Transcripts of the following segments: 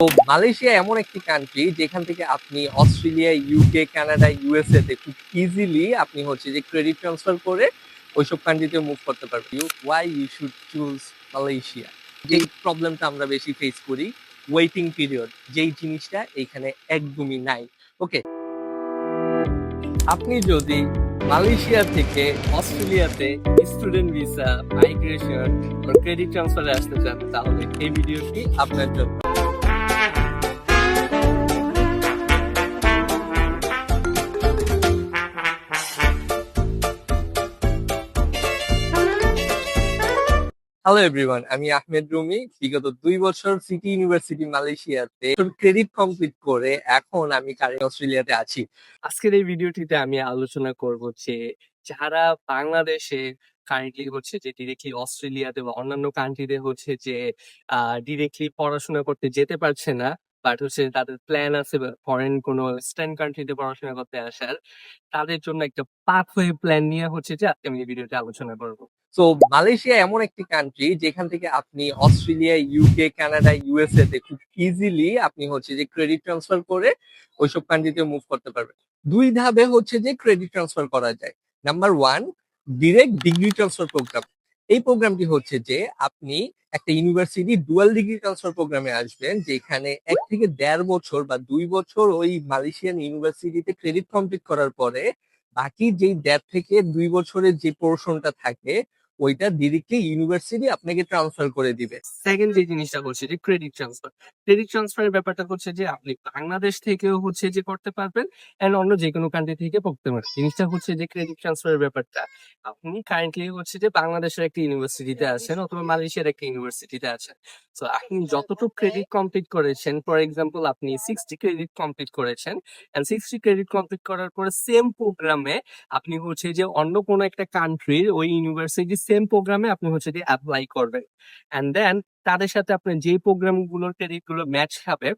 তো মালয়েশিয়া এমন একটি কান্ট্রি যেখান থেকে আপনি অস্ট্রেলিয়া, ইউকে, কানাডা, ইউএসএ তে খুব ইজিলি আপনি হচ্ছে যে ক্রেডিট ট্রান্সফার করে ওইসব কান্ট্রিতে মুভ করতে পারবেন। Why you should choose Malaysia? যেই প্রবলেমটা আমরা বেশি ফেস করি, ওয়েটিং পিরিয়ড, যেই জিনিসটা এইখানে একদমই নাই। ওকে, আপনি যদি মালয়েশিয়া থেকে অস্ট্রেলিয়াতে স্টুডেন্ট ভিসা, মাইগ্রেশন বা ক্রেডিট ট্রান্সফারে আসতে চান, তাহলে এই ভিডিওটি আপনার জন্য। হ্যালো এভরিওয়ান, আমি আহমেদ রুমি। বিগত 2 বছর সিটি ইউনিভার্সিটি মালয়েশিয়াতে ক্রেডিট কমপ্লিট করে এখন আমি কারেন্ট অস্ট্রেলিয়াতে আছি। আজকের এই ভিডিওটিতে আমি আলোচনা করব যে যারা বাংলাদেশে কারেন্টলি হচ্ছে যে ডিরেক্টলি অস্ট্রেলিয়াতে বা অন্যান্য কান্ট্রিতে হচ্ছে যে ডিরেক্টলি পড়াশোনা করতে যেতে পারছে না, বাট হচ্ছে তাদের প্ল্যান আছে ফরেন কোনো ওয়েস্টার্ন কান্ট্রিতে পড়াশোনা করতে আসার, তাদের জন্য একটা পাথওয়ে প্ল্যান নিয়ে হচ্ছে যে আজকে আমি এই ভিডিওতে আলোচনা করব। তো মালয়েশিয়া এমন একটি কান্ট্রি যেখান থেকে আপনি অস্ট্রেলিয়া, ইউকে, কানাডা, ইউএসএ তে খুব ইজিলি আপনি হচ্ছে যে ক্রেডিট ট্রান্সফার করে ওইসব কান্ট্রিতে মুভ করতে পারবেন। দুই ধাপে হচ্ছে যে ক্রেডিট ট্রান্সফার করা যায়। Number one, direct degree transfer programme. এই প্রোগ্রামটি হচ্ছে যে আপনি একটা ইউনিভার্সিটি ডুয়াল ডিগ্রি ট্রান্সফার প্রোগ্রামে আসবেন, যেখানে 1 থেকে 1.5 বছর বা 2 বছর ওই মালয়েশিয়ান ইউনিভার্সিটিতে ক্রেডিট কমপ্লিট করার পরে বাকি যেই 1.5 থেকে 2 বছরের যে পোর্শনটা থাকে ওইটা ডিরেক্টলি ইউনিভার্সিটি আপনাকে ট্রান্সফার করে দিবে। সেকেন্ড যে জিনিসটা হচ্ছে যে ক্রেডিট ট্রান্সফার। ক্রেডিট ট্রান্সফারের ব্যাপারটা হচ্ছে যে আপনি বাংলাদেশ থেকেও হচ্ছে যে করতে পারবেন এন্ড অন্য যে কোনো কান্ট্রি থেকে পড়তে পারবেন। জিনিসটা হচ্ছে যে ক্রেডিট ট্রান্সফারের ব্যাপারটা আপনি কারেন্টলি হচ্ছে যে বাংলাদেশের একটা ইউনিভার্সিটিতে আছেন অথবা মালয়েশিয়ার একটা ইউনিভার্সিটিতে আছেন। তো আপনি যতটুকু ক্রেডিট কমপ্লিট করেছেন, ফর এক্সাম্পল আপনি 60 ক্রেডিট কমপ্লিট করেছেন এন্ড 60 ক্রেডিট কমপ্লিট করার পরে সেম প্রোগ্রামে আপনি হচ্ছে যে অন্য কোনো একটা কান্ট্রির ওই ইউনিভার্সিটি সেম প্রোগ্রামে আপনি হচ্ছে যে অ্যাপ্লাই করবেন এন্ড দেন তাদের সাথে আপনার যে প্রোগ্রাম গুলোর ক্রেডিট গুলো ম্যাচ হবে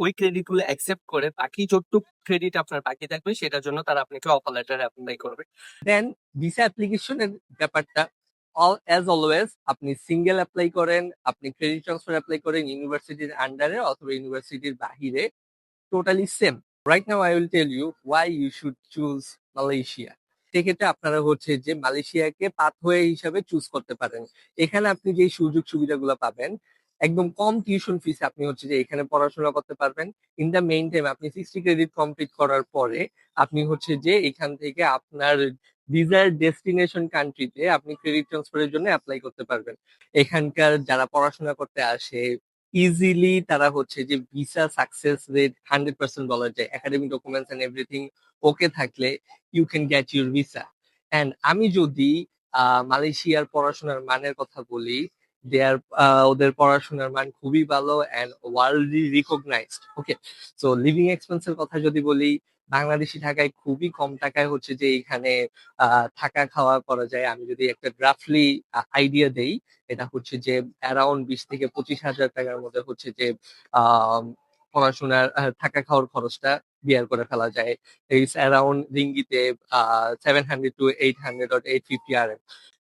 ওই ক্রেডিট গুলো অ্যাকসেপ্ট করে বাকি যতটুকু ক্রেডিট আপনার বাকি থাকবে সেটার জন্য তারা আপনাকে অফার লেটার অ্যাপ্লাই করবে। দেন ভিসা অ্যাপ্লিকেশনের ব্যাপারটা অ্যাজ অলওয়েজ আপনি সিঙ্গেল অ্যাপ্লাই করেন, আপনি ক্রেডিট ট্রান্সফার অ্যাপ্লাই করেন ইউনিভার্সিটির আন্ডারে অথবা ইউনিভার্সিটির বাহিরে, totally same. Right now I will tell you why you should choose Malaysia. সেক্ষেত্রে আপনারা হচ্ছে যে মালয়েশিয়াকে পাথওয়ে হিসাবে চুজ করতে পারেন। এখানে আপনি যে সুযোগ সুবিধাগুলো পাবেন, একদম কম টিউশন ফিস আপনি হচ্ছে যে এখানে পড়াশোনা করতে পারবেন। ইন দ্য মেইন টাইম আপনি 60 ক্রেডিট কমপ্লিট করার পরে আপনি হচ্ছে যে এখান থেকে আপনার ডিজায়ার ডেস্টিনেশন কান্ট্রিতে আপনি ক্রেডিট ট্রান্সফারের জন্য অ্যাপ্লাই করতে পারবেন। এখানকার যারা পড়াশোনা করতে আসে ইজিলি তারা হচ্ছে যে ভিসা সাকসেস রেট 100% বলা যায়। Academic documents and everything okay থাকলে you can get your visa. And আমি যদি মালয়েশিয়ার পড়াশোনার মানের কথা বলি, দেয়ার ওদের পড়াশোনার মান খুবই ভালো and worldly recognised. Okay, so living এক্সপেন্সের কথা যদি বলি, বাংলাদেশি টাকায় খুবই কম টাকায় হচ্ছে যে এখানে থাকা খাওয়া করা যায়। আমি যদি একটা রাফলি আইডিয়া দেই, এটা হচ্ছে যে অ্যারাউন্ড 20 থেকে 25 হাজার টাকার মধ্যে হচ্ছে যে আহ পড়াশোনার থাকা খাওয়ার খরচটা বিয়ার করে ফেলা যায়। ইটস অ্যারাউন্ড রিঙ্গিতে 700 to 800 or 850 RM।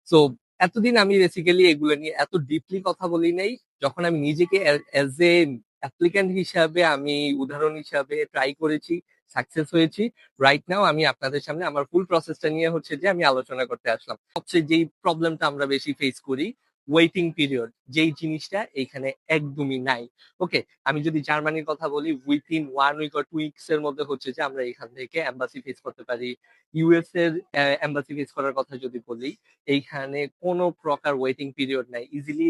সো এতদিন আমি বেসিক্যালি এগুলো নিয়ে এত ডিপলি কথা বলি নাই। যখন আমি নিজেকে অ্যাজ এ অ্যাপ্লিক্যান্ট হিসাবে আমি উদাহরণ হিসাবে ট্রাই করেছি, সাকসেস হয়েছি। রাইট নাও আমি আপনাদের সামনে আমার ফুল প্রসেসটা নিয়ে হচ্ছে যে আমি আলোচনা করতে আসলাম। সবচেয়ে যেই প্রবলেমটা আমরা বেশি ফেস করি, ওয়েটিং পিরিয়ড, যেই জিনিসটা এইখানে একদমই নাই। ওকে, আমি যদি জার্মানির কথা বলি, উইথিন 1 উইক or 2 উইকস এর মধ্যে হচ্ছে যে আমরা এখান থেকে এম্বাসি ফেস করতে পারি। ইউএস এর এম্বাসি ফেস করার কথা যদি বলি, এইখানে কোনো প্রকার ওয়েটিং পিরিয়ড নাই, ইজিলি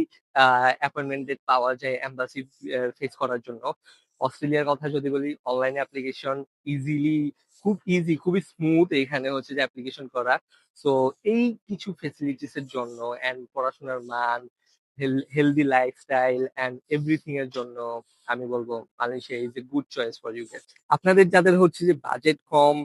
অ্যাপয়েন্টমেন্ট ডেট পাওয়া যায় এম্বাসি ফেস করার জন্য। অস্ট্রেলিয়ার কথা যদি বলি, অনলাইন অ্যাপ্লিকেশন ইজিলি, খুব ইজি, খুবই স্মুথ এখানে হচ্ছে যে অ্যাপ্লিকেশন করা। সো এই কিছু ফেসিলিটিস এর জন্য এন্ড পড়াশোনার মান, হেলদি লাইফস্টাইল এন্ড এভরিথিং এর জন্য আমি বলবো Malaysia is a good choice for you guys. আপনাদের যাদের হচ্ছে যে বাজেট কম,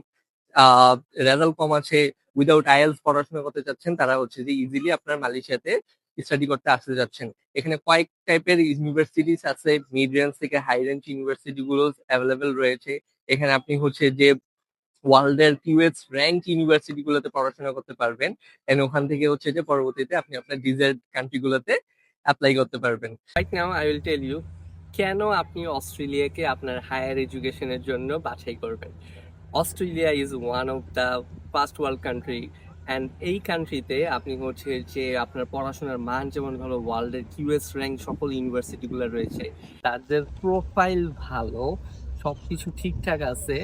রেজাল্ট কম আছে, উইদাউট আইএলস পড়াশোনা করতে চাচ্ছেন, তারা হচ্ছে যে ইজিলি আপনার মালয়েশিয়াতে স্টাডি করতে আসতে যাচ্ছেন। এখানে কয়েক টাইপের ইউনিভার্সিটিস আছে, মিড রেঞ্জ থেকে হাই রেঞ্জ ইউনিভার্সিটি গুলো অ্যাভেলেবেল রয়েছে। এখানে আপনি হচ্ছে যে ওয়ার্ল্ডের কিউএস র্যাঙ্ক ইউনিভার্সিটি গুলোতে পড়াশোনা করতে পারবেন এন্ড ওখান থেকে হচ্ছে যে পরবর্তীতে আপনি আপনার ডিজায়ার্ড কান্ট্রি গুলোতে অ্যাপ্লাই করতে পারবেন। Right now I will tell you কেন আপনি অস্ট্রেলিয়াকে আপনার হায়ার এডুকেশনের জন্য বাছাই করবেন? Australia is one of the first world country, and এই কান্ট্রিতে আপনি হচ্ছে যে আপনার পড়াশোনার মান যেমন ভালো, ওয়ার্ল্ডের কিউএস র্যাঙ্ক সকল ইউনিভার্সিটিগুলো রয়েছে, তাদের প্রোফাইল ভালো, সবকিছু ঠিকঠাক আছে,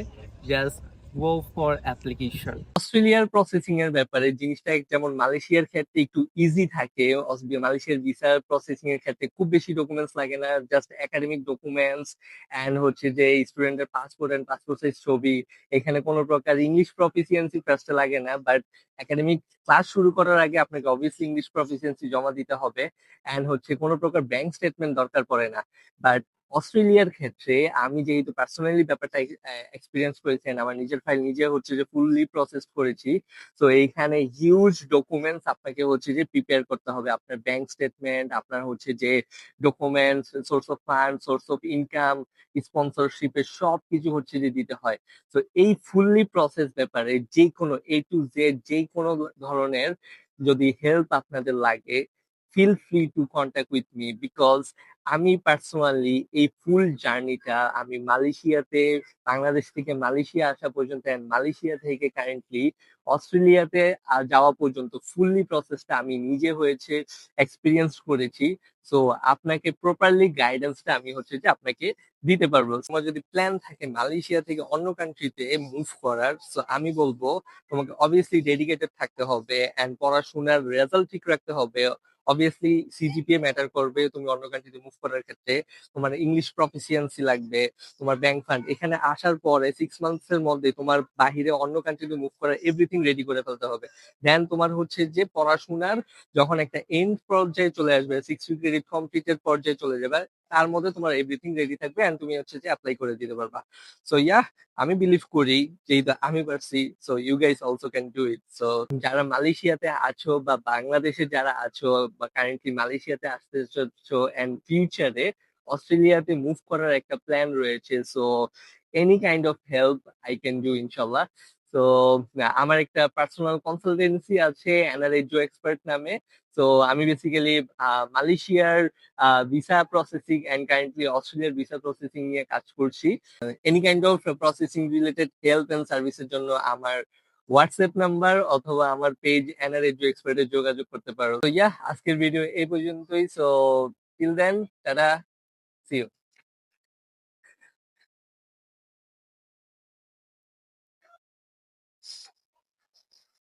জাস্ট গো ফর অ্যাপ্লিকেশন। অস্ট্রেলিয়ার প্রসেসিং এর ব্যাপারে জিনিসটা যেমন মালয়েশিয়ার ক্ষেত্রে একটু ইজি থাকে। মালয়েশিয়ার ভিসা প্রসেসিং এর ক্ষেত্রে খুব বেশি ডকুমেন্টস লাগে না, জাস্ট একাডেমিক ডকুমেন্টস এন্ড হচ্ছে যে স্টুডেন্টের পাসপোর্ট এন্ড পাসপোর্ট সাইজ ছবি। এখানে কোনো প্রকার ইংলিশ প্রফিসিয়েন্সি ফার্স্টে লাগে না, বাট একাডেমিক ক্লাস শুরু করার আগে আপনাকে অবভিয়াসলি ইংলিশ প্রফিসিয়েন্সি জমা দিতে হবে। এন্ড হচ্ছে কোনো প্রকার ব্যাংক স্টেটমেন্ট দরকার পড়ে না। বাট অস্ট্রেলিয়ার ক্ষেত্রে আমি যেহেতু পার্সোনালি ব্যাপারটা এক্সপিরিয়েন্স করেছি and আমার নিজের ফাইল নিজে হচ্ছে যে ফুললি প্রসেস করেছি, তো এইখানে হিউজ ডকুমেন্টস আপনাকে হচ্ছে যে প্রিপেয়ার করতে হবে। আপনার ব্যাংক স্টেটমেন্ট, আপনার হচ্ছে যে documents, source of fund, source of income, স্পন্সরশিপের সব কিছু হচ্ছে যে দিতে হয়। তো এই ফুললি প্রসেস ব্যাপারে যে কোনো A to Z যে কোনো ধরনের যদি হেল্প আপনাদের লাগে, feel free to contact with me, because আমি পার্সোনালি এই ফুল জার্নিটা আমি মালয়েশিয়াতে, বাংলাদেশ থেকে মালয়েশিয়া আসা পর্যন্ত and মালয়েশিয়া থেকে কারেন্টলি অস্ট্রেলিয়াতে যাওয়া পর্যন্ত ফুললি প্রসেসটা আমি নিজে হয়েছে এক্সপিরিয়েন্স করেছি। সো আপনাকে প্রপারলি গাইডেন্সটা আমি হচ্ছে যে আপনাকে দিতে পারবো। তোমার যদি প্ল্যান থাকে মালয়েশিয়া থেকে অন্য কান্ট্রিতে মুভ করার, সো আমি বলবো তোমাকে অবভিয়াসলি ডেডিকেটেড থাকতে হবে এন্ড পড়াশোনার রেজাল্ট ঠিক রাখতে হবে। অবভিয়াসলি সিজিপিএ ম্যাটার করবে তুমি অন্য কান্ট্রিতে মুভ করার ক্ষেত্রে। তোমার ইংলিশ প্রফিসিয়েন্সি লাগবে, তোমার ব্যাংক ফান্ড। এখানে আসার পরে 6 মান্থস এর মধ্যে তোমার বাহিরে অন্য কান্ট্রিতে মুভ করার এভরিথিং রেডি করে ফেলতে হবে। দেন তোমার হচ্ছে যে পড়াশোনার যখন একটা এন্ড পর্যায়ে চলে আসবে, 60 ক্রেডিট কমপ্লিটেড পর্যায়ে চলে যাবে, তার মধ্যে তোমার এভরিথিং রেডি থাকবে এন্ড তুমি হচ্ছে যে অ্যাপ্লাই করে দিতে পারবা। সো ইয়া, আমি বিলিভ করি যেহেতু আমি পারছি, so you guys also can do it. So যারা মালয়েশিয়াতে আছো বা বাংলাদেশে যারা আছো বা কারেন্টলি মালয়েশিয়াতে আসতে চাচ্ছো এন্ড ফিউচারে অস্ট্রেলিয়াতে মুভ করার একটা প্ল্যান রয়েছে, so any kind of help I can do ইনশাল্লাহ। তো আমার একটা পার্সোনাল কনসালটেন্সি আছে এনআরএইচও এক্সপার্ট নামে। তো আমি বেসিক্যালি মালয়েশিয়ার ভিসা প্রসেসিং এন্ড কারেন্টলি অস্ট্রেলিয়ার ভিসা প্রসেসিং নিয়ে কাজ করছি। Any kind of processing related help and সার্ভিসের জন্য আমার হোয়াটসঅ্যাপ নাম্বার অথবা আমার পেজ এনআরএইচও এক্সপার্টে যোগাযোগ করতে পারো। তো ইয়া, আজকের ভিডিও এই পর্যন্তই। So till then, tata, see you.